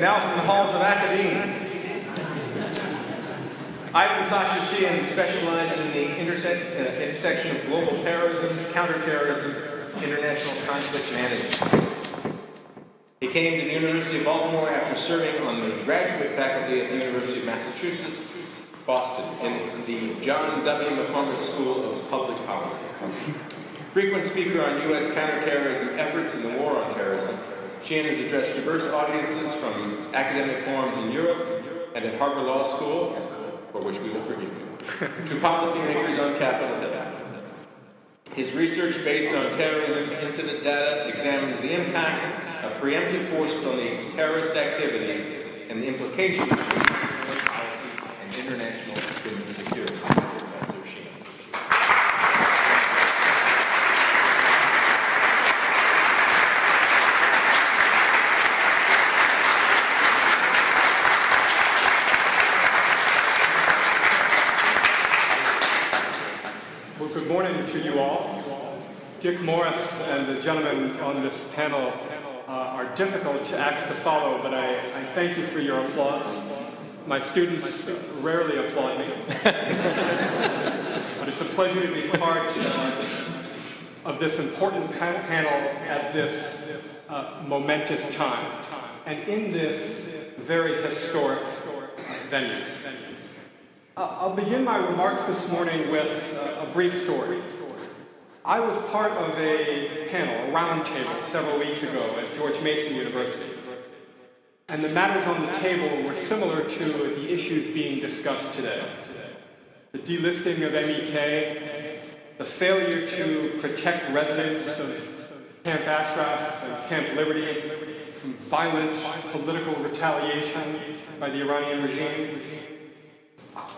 now from the halls of academia. I've been Sascha Sheehan, specialized in the intersection of global terrorism, counterterrorism, international conflict management. He came to the University of Baltimore after serving on the graduate faculty at the University of Massachusetts, Boston, in the John W. McCormick School of Public Policy. Frequent speaker on U.S. counterterrorism efforts in the war on terrorism, Sheehan has addressed diverse audiences from academic forums in Europe and at Harvard Law School, for which we will forgive you, to policymakers on Capitol Hill. His research based on terrorism incident data examines the impact of preemptive forces on the terrorist activities and the implications of foreign policy and international human security. Professor Sheehan. Well, good morning to you all. Dick Morris and the gentlemen on this panel are difficult to ask to follow, but I thank you for your applause. My students rarely applaud me, but it's a pleasure to be part of this important panel at this momentous time, and in this very historic venue. I'll begin my remarks this morning with a brief story. I was part of a panel, a round table, several weeks ago at George Mason University. And the matters on the table were similar to the issues being discussed today. The delisting of MEK, the failure to protect residents of Camp Ashraf and Camp Liberty from violent political retaliation by the Iranian regime,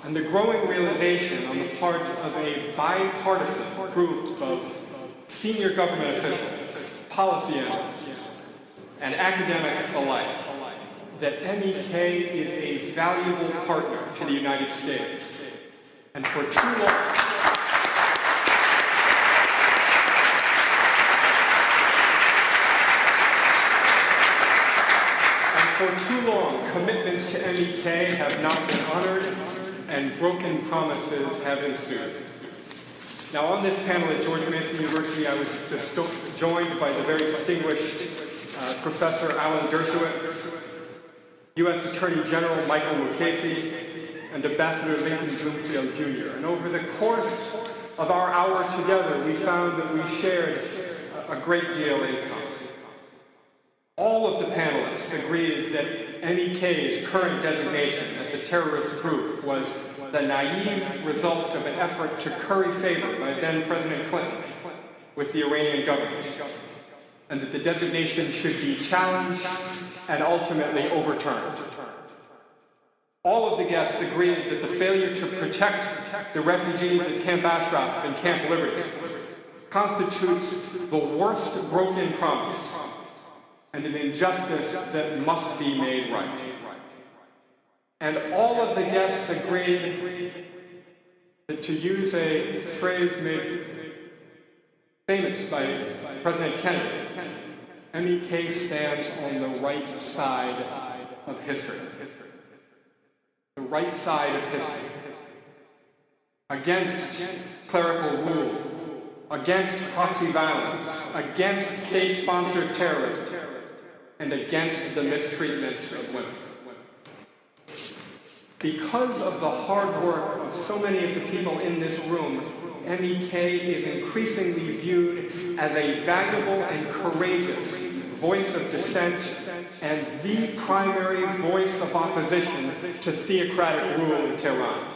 and the growing realization on the part of a bipartisan group of senior government officials, policy analysts, and academics alike that MEK is a valuable partner to the United States. And for too long, commitments to MEK have not been honored, and broken promises have ensued. Now, on this panel at George Mason University, I was just joined by the very distinguished Professor Alan Dershowitz, U.S. Attorney General Michael Mukasey, and Ambassador Lincoln Bloomfield Jr. And over the course of our hour together, we found that we shared a great deal in common. All of the panelists agreed that MEK's current designation as a terrorist group was the naive result of an effort to curry favor by then-President Clinton with the Iranian government, and that the designation should be challenged and ultimately overturned. All of the guests agreed that the failure to protect the refugees at Camp Ashraf and Camp Liberty constitutes the worst broken promise and an injustice that must be made right. And all of the guests agreed that, to use a phrase made famous by President Kennedy, MEK stands on the right side of history. The right side of history. Against clerical rule, against proxy violence, against state-sponsored terrorism, and against the mistreatment of women. Because of the hard work of so many of the people in this room, MEK is increasingly viewed as a valuable and courageous voice of dissent and the primary voice of opposition to theocratic rule in Tehran.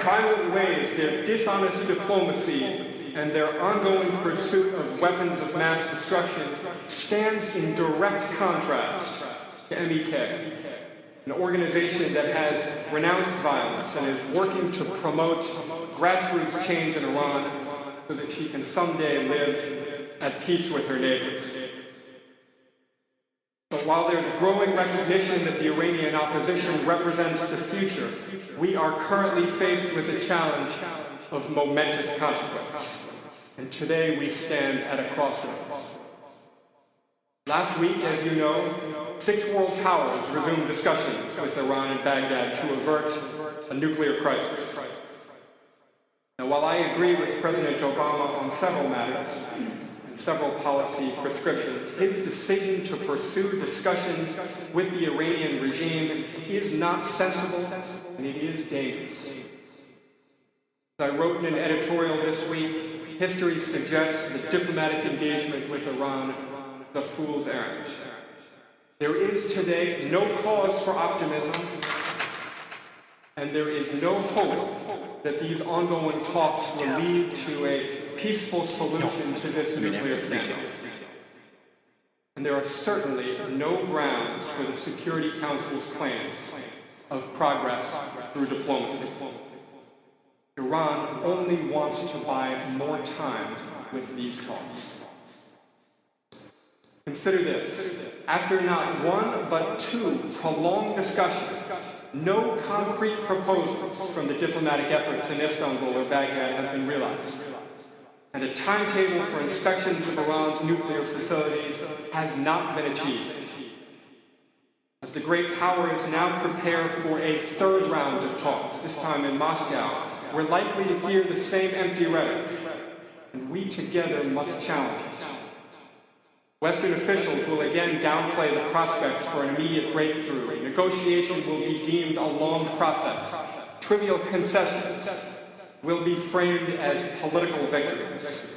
Violent ways, their dishonest diplomacy, and their ongoing pursuit of weapons of mass destruction stands in direct contrast to MEK, an organization that has renounced violence and is working to promote grassroots change in Iran so that she can someday live at peace with her neighbors. So while there's growing recognition that the Iranian opposition represents the future, we are currently faced with a challenge of momentous consequence. And today we stand at a crossroads. Last week, as you know, 6 world powers resumed discussions with Iran and Baghdad to avert a nuclear crisis. Now, while I agree with President Obama on several matters and several policy prescriptions, his decision to pursue discussions with the Iranian regime is not sensible and it is dangerous. As I wrote in an editorial this week, history suggests that diplomatic engagement with Iran is a fool's errand. There is today no cause for optimism, and there is no hope that these ongoing talks will lead to a peaceful solution to this nuclear standoff. And there are certainly no grounds for the Security Council's claims of progress through diplomacy. Iran only wants to buy more time with these talks. Consider this. After not one but 2 prolonged discussions, no concrete proposals from the diplomatic efforts in Istanbul or Baghdad have been realized. And a timetable for inspections of Iran's nuclear facilities has not been achieved. As the great powers now prepare for a 3rd round of talks, this time in Moscow, we're likely to hear the same empty rhetoric, and we together must challenge it. Western officials will again downplay the prospects for an immediate breakthrough. Negotiation will be deemed a long process. Trivial concessions will be framed as political victories.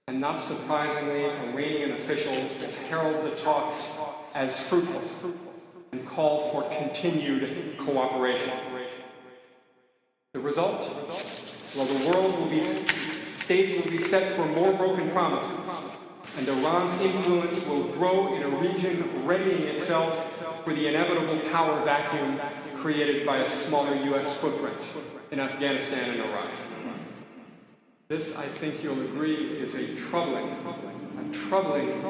And not surprisingly, Iranian officials will herald the talks as fruitful and call for continued cooperation. The result? Well, the stage will be set for more broken promises, and Iran's influence will grow in a region readying itself for the inevitable power vacuum created by a smaller U.S. footprint in Afghanistan and Iraq. This, I think you'll agree, is a troubling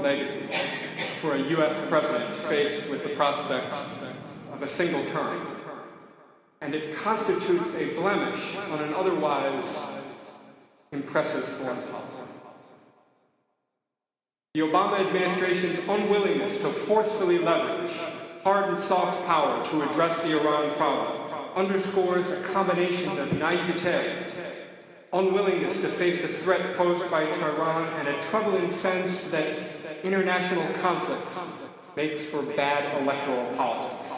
legacy for a U.S. president faced with the prospect of a single term. And it constitutes a blemish on an otherwise impressive foreign policy. The Obama administration's unwillingness to forcefully leverage hard and soft power to address the Iran problem underscores a combination of naivete, unwillingness to face the threat posed by Tehran, and a troubling sense that international conflict makes for bad electoral politics.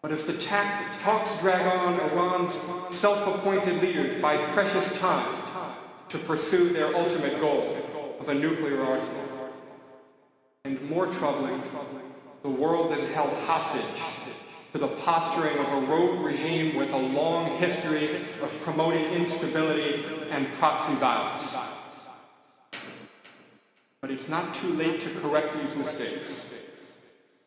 But as the talks drag on, Iran's self-appointed leaders buy precious time to pursue their ultimate goal of a nuclear arsenal. And more troubling, the world is held hostage to the posturing of a rogue regime with a long history of promoting instability and proxy violence. But it's not too late to correct these mistakes.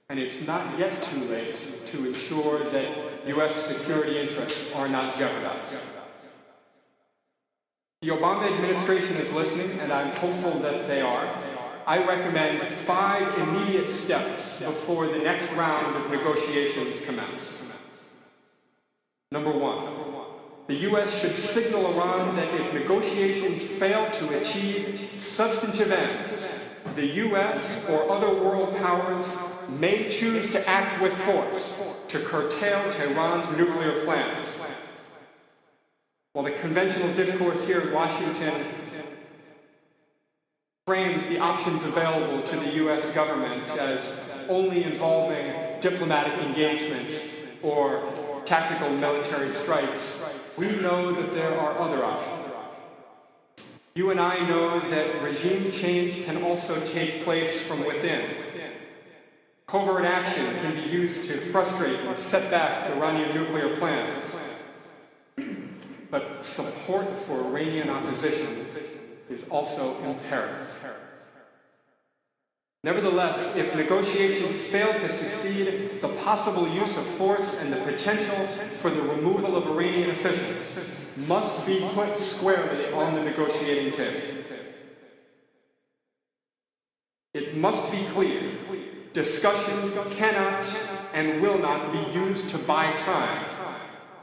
And it's not yet too late to ensure that U.S. security interests are not jeopardized. The Obama administration is listening, and I'm hopeful that they are. I recommend 5 immediate steps before the next round of negotiations commence. Number 1, the U.S. should signal Iran that if negotiations fail to achieve substantive ends, the U.S. or other world powers may choose to act with force to curtail Tehran's nuclear plans. While the conventional discourse here in Washington frames the options available to the U.S. government as only involving diplomatic engagement or tactical military strikes, we know that there are other options. You and I know that regime change can also take place from within. Covert action can be used to frustrate and set back Iranian nuclear plans. But support for Iranian opposition is also imperative. Nevertheless, if negotiations fail to succeed, the possible use of force and the potential for the removal of Iranian officials must be put squarely on the negotiating table. It must be clear Discussions cannot and will not be used to buy time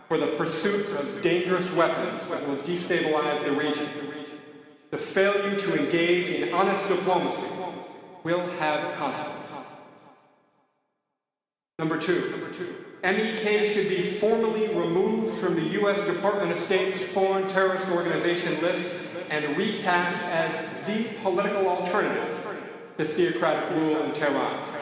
for the pursuit of dangerous weapons that will destabilize the region. The failure to engage in honest diplomacy will have consequences. Number two, MEK should be formally removed from the U.S. Department of State's Foreign Terrorist Organization list and recast as the political alternative to theocratic rule in Tehran.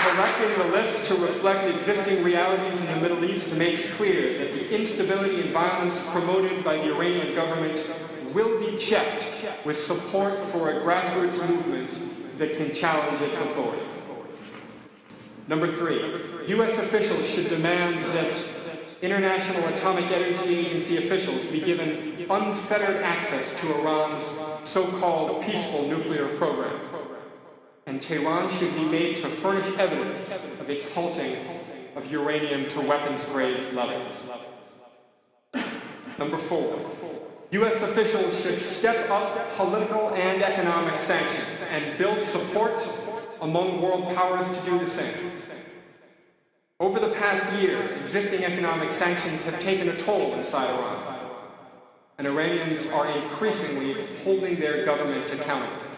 Correcting the list to reflect existing realities in the Middle East makes clear that the instability and violence promoted by the Iranian government will be checked with support for a grassroots movement that can challenge its authority. Number three, U.S. officials should demand that International Atomic Energy Agency officials be given unfettered access to Iran's so-called peaceful nuclear program. And Tehran should be made to furnish evidence of its halting of uranium to weapons grade levels. Number four, U.S. officials should step up political and economic sanctions and build support among world powers to do the same. Over the past year, existing economic sanctions have taken a toll inside Iran, and Iranians are increasingly holding their government accountable.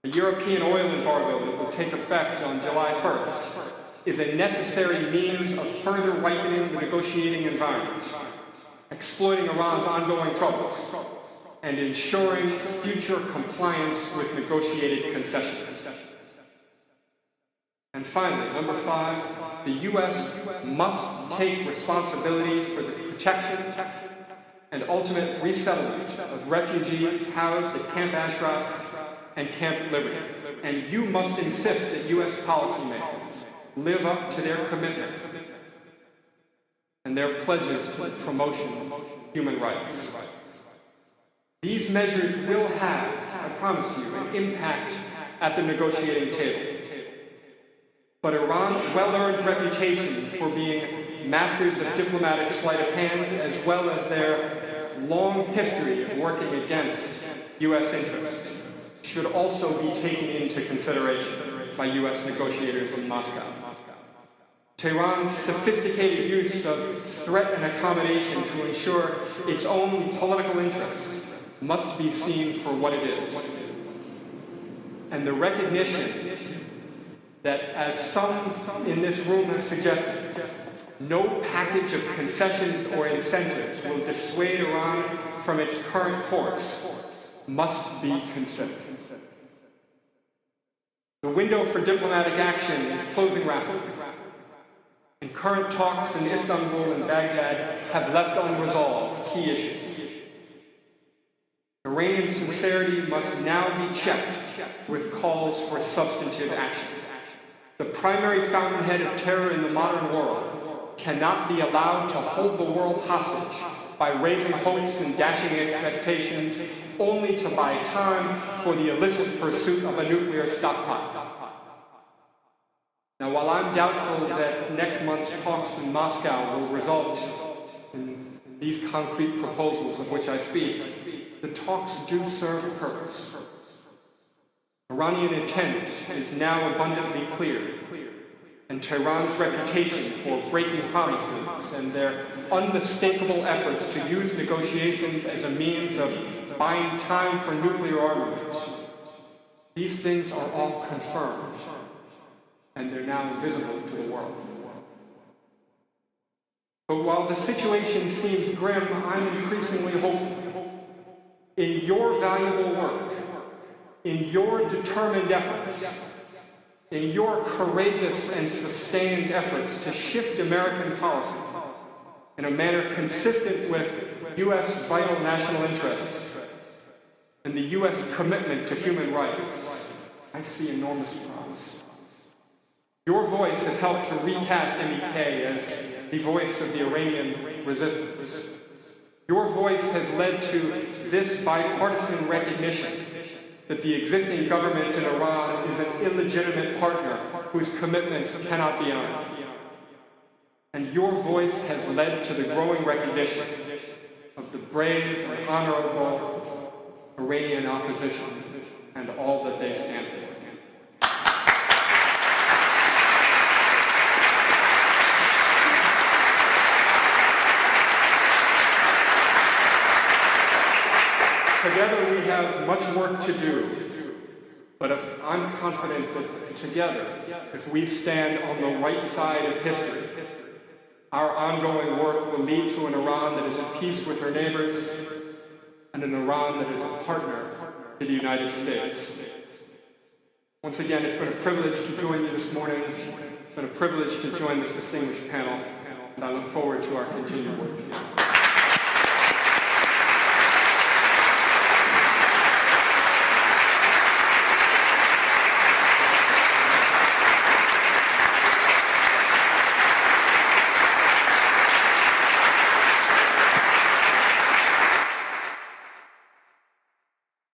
A European oil embargo that will take effect on July 1st is a necessary means of further ripening the negotiating environment, exploiting Iran's ongoing troubles, and ensuring future compliance with negotiated concessions. And finally, number five, the U.S. must take responsibility for the protection and ultimate resettlement of refugees housed at Camp Ashraf and Camp Liberty. And you must insist that U.S. policymakers live up to their commitment and their pledges to the promotion of human rights. These measures will have, I promise you, an impact at the negotiating table. But Iran's well-earned reputation for being masters of diplomatic sleight of hand, as well as their long history of working against U.S. interests, should also be taken into consideration by U.S. negotiators in Moscow. Tehran's sophisticated use of threat and accommodation to ensure its own political interests must be seen for what it is. And the recognition that, as some in this room have suggested, no package of concessions or incentives will dissuade Iran from its current course must be considered. The window for diplomatic action is closing rapidly, and current talks in Istanbul and Baghdad have left unresolved key issues. Iranian sincerity must now be checked with calls for substantive action. The primary fountainhead of terror in the modern world cannot be allowed to hold the world hostage by raising hopes and dashing expectations only to buy time for the illicit pursuit of a nuclear stockpile. Now, while I'm doubtful that next month's talks in Moscow will result in these concrete proposals of which I speak, the talks do serve a purpose. Iranian intent is now abundantly clear, and Tehran's reputation for breaking promises and their unmistakable efforts to use negotiations as a means of buying time for nuclear armament, these things are all confirmed, and they're now visible to the world. But while the situation seems grim, I'm increasingly hopeful. In your valuable work, in your determined efforts, in your courageous and sustained efforts to shift American policy in a manner consistent with U.S. vital national interests and the U.S. commitment to human rights, I see enormous promise. Your voice has helped to recast MEK as the voice of the Iranian resistance. Your voice has led to this bipartisan recognition that the existing government in Iran is an illegitimate partner whose commitments cannot be honored. And your voice has led to the growing recognition of the brave and honorable Iranian opposition and all that they stand for. Together we have much work to do, but I'm confident that together, if we stand on the right side of history, our ongoing work will lead to an Iran that is at peace with her neighbors and an Iran that is a partner to the United States. Once again, it's been a privilege to join you this morning. It's been a privilege to join this distinguished panel, and I look forward to our continued work.